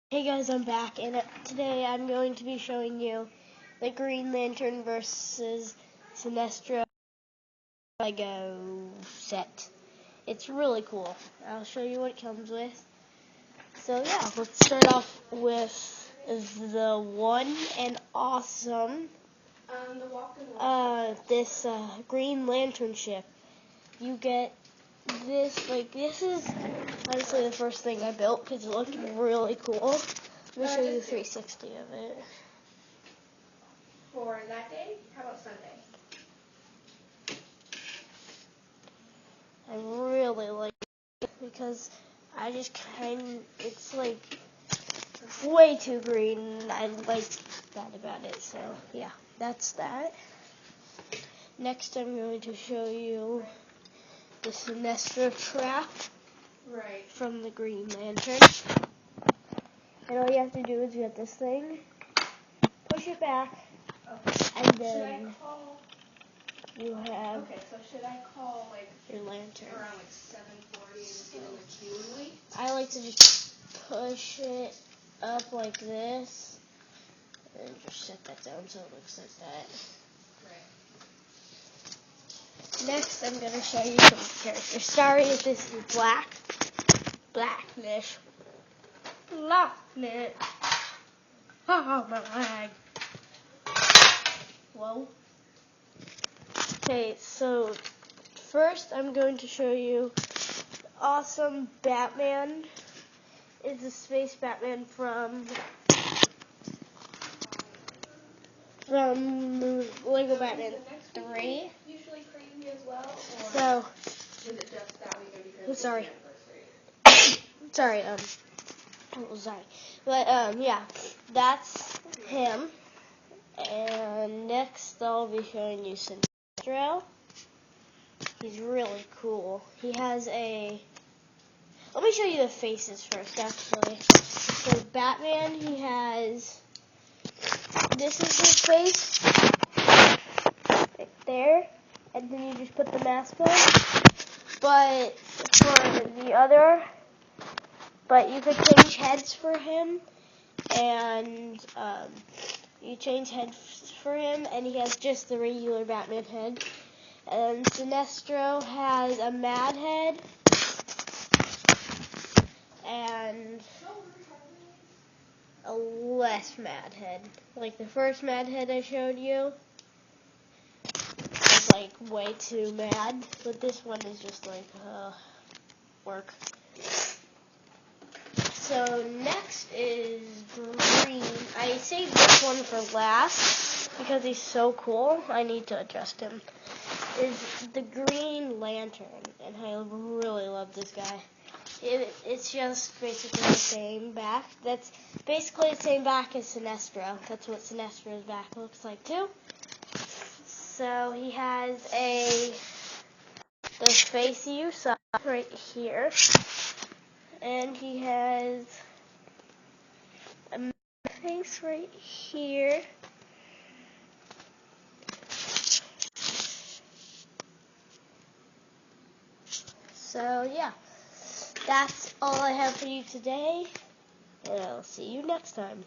Hey guys, I'm back, and today I'm going to be showing you the Green Lantern versus Sinestro Lego set. It's really cool. I'll show you what it comes with. So yeah, let's start off with the one and awesome this Green Lantern ship. You get this, this is honestly the first thing I built because it looked really cool. Let me show you the 360 of it. For that day? How about Sunday? I really like it because I just it's like way too green. I like that about it. So yeah, that's that. Next I'm going to show you the Sinestro trap from the Green Lantern. And all you have to do is get this thing, push it back, and then you have so should I call your lantern. Around 7:40 and just get in the queue and wait? I like to just push it up like this, and just set that down so it looks like that. Right. Next, I'm going to show you some characters. Sorry if this is blackness. Oh, my leg. Whoa. Okay, so first I'm going to show you awesome Batman. It's a space Batman from Lego Batman 3. Usually crazy as well, or So, is it just that weekend because I'm sorry. It's Sorry, But, yeah, that's him. And next I'll be showing you sinestro. He's really cool. He has let me show you the faces first, actually. So Batman, he has, this is his face, right there, and then you just put the mask on. But you could change heads for him, and you change heads for him, and he has just the regular Batman head. And Sinestro has a Mad Head and a less Mad Head. Like the first Mad Head I showed you was like way too mad, but this one is just like work. So next is green. I saved this one for last because he's so cool. I need to adjust him. Is the Green Lantern, and I really love this guy. It's just basically the same back. That's basically the same back as Sinestro. That's what Sinestro's back looks like too. So he has the face you saw right here, and he has a face right here. So yeah, that's all I have for you today, and I'll see you next time.